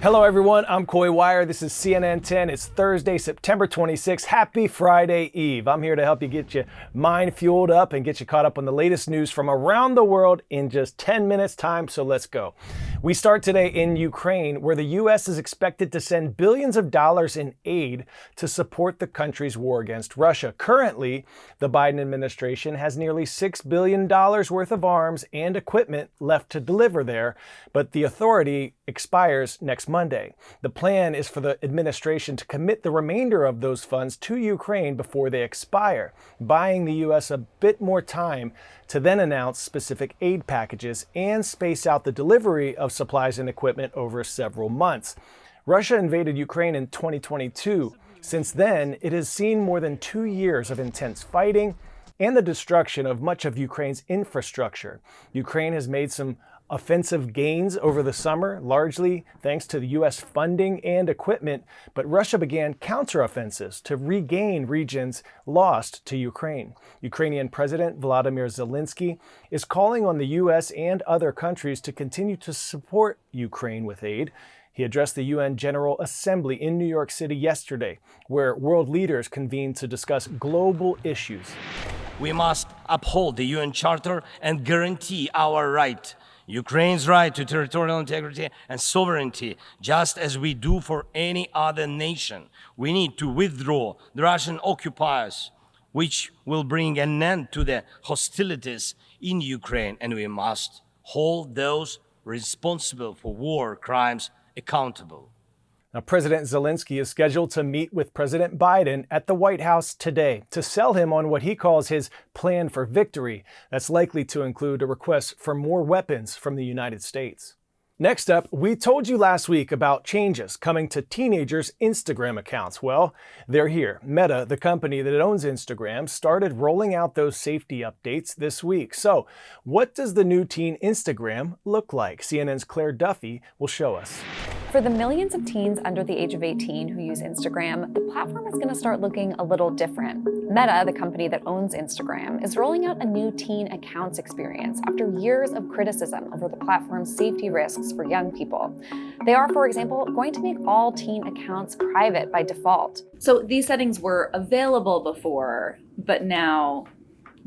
Hello everyone, I'm Coy Wire. This is CNN 10. It's Thursday, September 26th. Happy Friday Eve. I'm here to help you get your mind fueled up and get you caught up on the latest news from around the world in just 10 minutes time, so let's go. We start today in Ukraine, where the U.S. is expected to send billions of dollars in aid to support the country's war against Russia. Currently, the Biden administration has nearly $6 billion worth of arms and equipment left to deliver there, but the authority expires next Monday. The plan is for the administration to commit the remainder of those funds to Ukraine before they expire, buying the U.S. a bit more time to then announce specific aid packages and space out the delivery of supplies and equipment over several months. Russia invaded Ukraine in 2022. Since then, it has seen more than 2 years of intense fighting and the destruction of much of Ukraine's infrastructure. Ukraine has made some offensive gains over the summer, largely thanks to the U.S. funding and equipment, but Russia began counteroffensives to regain regions lost to Ukraine. Ukrainian President Volodymyr Zelensky is calling on the U.S. and other countries to continue to support Ukraine with aid. He addressed the UN General Assembly in New York City yesterday, where world leaders convened to discuss global issues. We must uphold the UN Charter and guarantee our right, Ukraine's right to territorial integrity and sovereignty, just as we do for any other nation. We need to withdraw the Russian occupiers, which will bring an end to the hostilities in Ukraine, and we must hold those responsible for war crimes accountable. Now, President Zelensky is scheduled to meet with President Biden at the White House today to sell him on what he calls his plan for victory. That's likely to include a request for more weapons from the United States. Next up, we told you last week about changes coming to teenagers' Instagram accounts. Well, they're here. Meta, the company that owns Instagram, started rolling out those safety updates this week. So, what does the new teen Instagram look like? CNN's Claire Duffy will show us. For the millions of teens under the age of 18 who use Instagram, the platform is going to start looking a little different. Meta, the company that owns Instagram, is rolling out a new teen accounts experience after years of criticism over the platform's safety risks for young people. They are, for example, going to make all teen accounts private by default. So these settings were available before, but now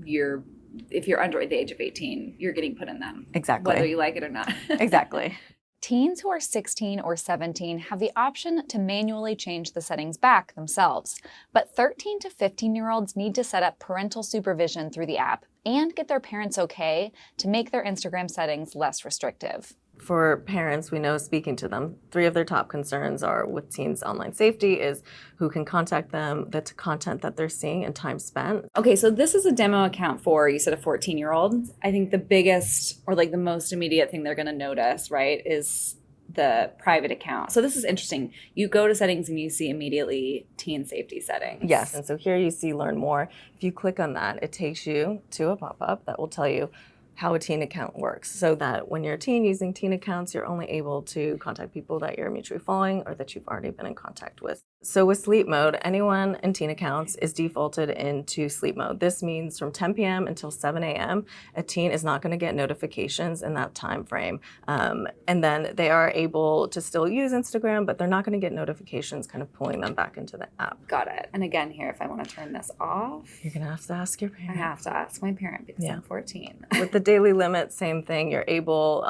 if you're under the age of 18, you're getting put in them. Exactly. Whether you like it or not. Exactly. Teens who are 16 or 17 have the option to manually change the settings back themselves, but 13 to 15-year-olds need to set up parental supervision through the app and get their parents okay to make their Instagram settings less restrictive. For parents, we know speaking to them, 3 of their top concerns are with teens' online safety is who can contact them, the content that they're seeing, and time spent. Okay, so this is a demo account for, you said, a 14-year-old. I think the biggest or the most immediate thing they're going to notice, right, is the private account. So this is interesting. You go to settings and you see immediately teen safety settings. Yes, and so here you see learn more. If you click on that, it takes you to a pop-up that will tell you how a teen account works, so that when you're a teen using teen accounts, you're only able to contact people that you're mutually following or that you've already been in contact with. So with sleep mode, anyone in teen accounts is defaulted into sleep mode. This means from 10 p.m. until 7 a.m., a teen is not going to get notifications in that time frame. And then they are able to still use Instagram, but they're not going to get notifications kind of pulling them back into the app. Got it. And again, here, if I want to turn this off, You're going to have to ask your parent. I have to ask my parent because I'm 14. With the daily limit, same thing. You're able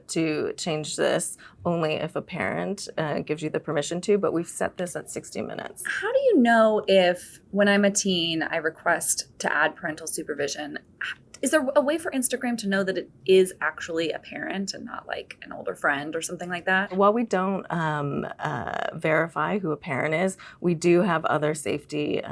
to change this only if a parent gives you the permission to, but we've set this at 60 minutes. How do you know if, when I'm a teen, I request to add parental supervision? Is there a way for Instagram to know that it is actually a parent and not like an older friend or something like that? While we don't verify who a parent is, we do have other safety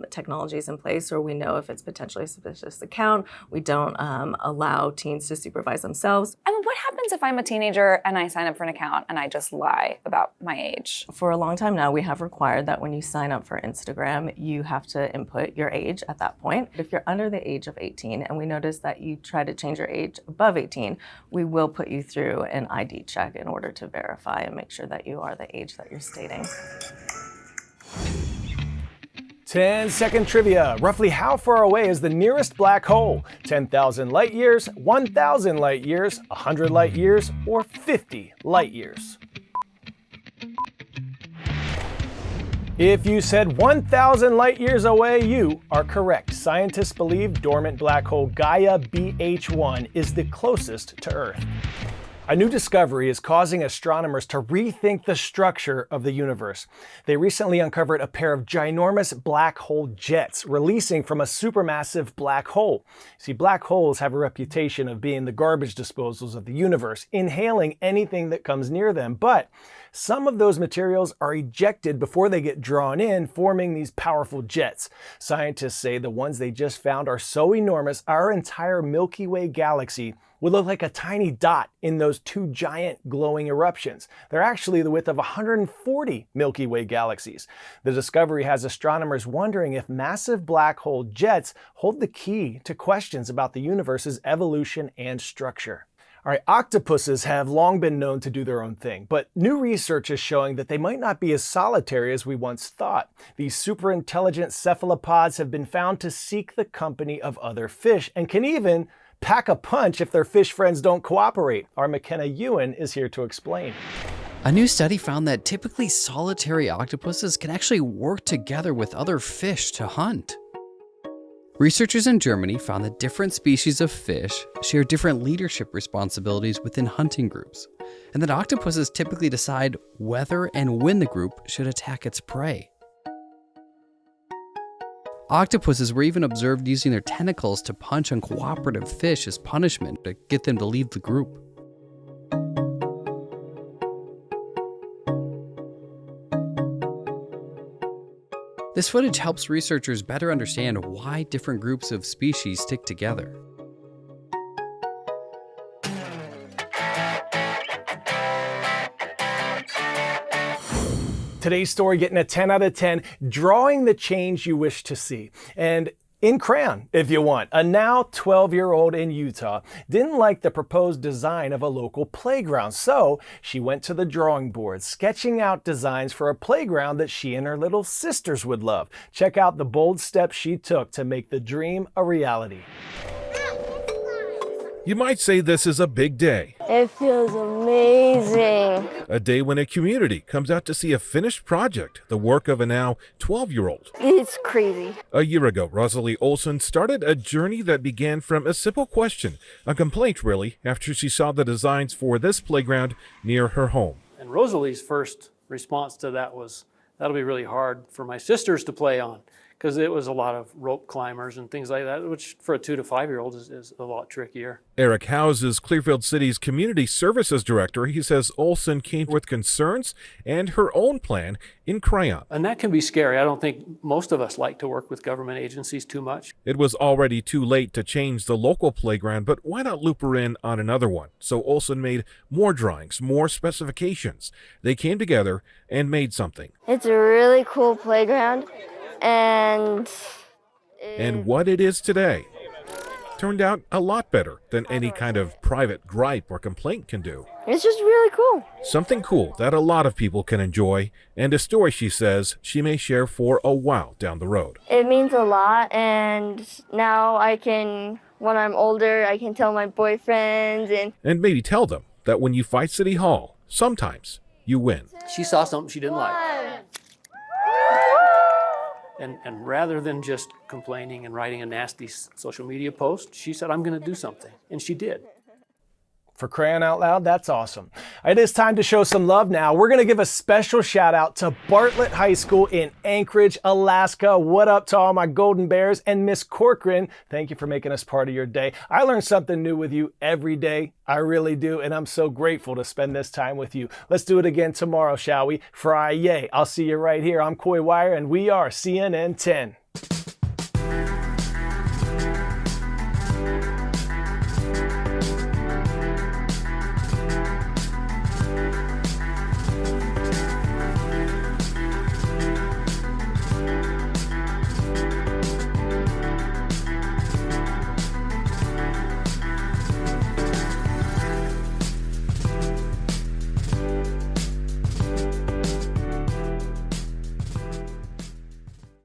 technologies in place where we know if it's potentially a suspicious account. We don't allow teens to supervise themselves. I mean, what happens if I'm a teenager and I sign up for an account and I just lie about my age? For a long time now, we have required that when you sign up for Instagram, you have to input your age at that point. If you're under the age of 18 and we notice that you try to change your age above 18, we will put you through an ID check in order to verify and make sure that you are the age that you're stating. 10-second trivia. Roughly how far away is the nearest black hole? 10,000 light years, 1,000 light years, 100 light years, or 50 light years? If you said 1,000 light years away, you are correct. Scientists believe dormant black hole Gaia BH1 is the closest to Earth. A new discovery is causing astronomers to rethink the structure of the universe. They recently uncovered a pair of ginormous black hole jets releasing from a supermassive black hole. See, black holes have a reputation of being the garbage disposals of the universe, inhaling anything that comes near them, but some of those materials are ejected before they get drawn in, forming these powerful jets. Scientists say the ones they just found are so enormous, our entire Milky Way galaxy would look like a tiny dot in those two giant glowing eruptions. They're actually the width of 140 Milky Way galaxies. The discovery has astronomers wondering if massive black hole jets hold the key to questions about the universe's evolution and structure. All right, octopuses have long been known to do their own thing, but new research is showing that they might not be as solitary as we once thought. These super intelligent cephalopods have been found to seek the company of other fish and can even pack a punch if their fish friends don't cooperate. Our McKenna Ewan is here to explain. A new study found that typically solitary octopuses can actually work together with other fish to hunt. Researchers in Germany found that different species of fish share different leadership responsibilities within hunting groups, and that octopuses typically decide whether and when the group should attack its prey. Octopuses were even observed using their tentacles to punch uncooperative fish as punishment to get them to leave the group. This footage helps researchers better understand why different groups of species stick together. Today's story getting a 10 out of 10, drawing the change you wish to see. And in crayon, if you want. A now 12-year-old in Utah didn't like the proposed design of a local playground, so she went to the drawing board, sketching out designs for a playground that she and her little sisters would love. Check out the bold steps she took to make the dream a reality. You might say this is a big day. It feels amazing. A day when a community comes out to see a finished project, the work of a now 12-year-old. It's crazy. A year ago, Rosalie Olson started a journey that began from a simple question, a complaint really, after she saw the designs for this playground near her home. And Rosalie's first response to that was, that'll be really hard for my sisters to play on, because it was a lot of rope climbers and things like that, which for a 2 to 5-year-old is a lot trickier. Eric Howes is Clearfield City's Community Services Director. He says Olson came with concerns and her own plan in crayon. And that can be scary. I don't think most of us like to work with government agencies too much. It was already too late to change the local playground, but why not loop her in on another one? So Olson made more drawings, more specifications. They came together and made something. It's a really cool playground, and what it is today turned out a lot better than any kind of private gripe or complaint can do. it's just really cool. Something cool that a lot of people can enjoy, and a story she says she may share for a while down the road. It means a lot, and now when I'm older, I can tell my boyfriends and maybe tell them that when you fight City Hall, sometimes you win. She saw something she didn't like. And rather than just complaining and writing a nasty social media post, she said, I'm going to do something. And she did. For Crying Out Loud, that's awesome. It is time to show some love now. We're going to give a special shout out to Bartlett High School in Anchorage, Alaska. What up to all my Golden Bears? And Miss Corcoran, thank you for making us part of your day. I learn something new with you every day. I really do. And I'm so grateful to spend this time with you. Let's do it again tomorrow, shall we? Friday. I'll see you right here. I'm Coy Wire, and we are CNN 10.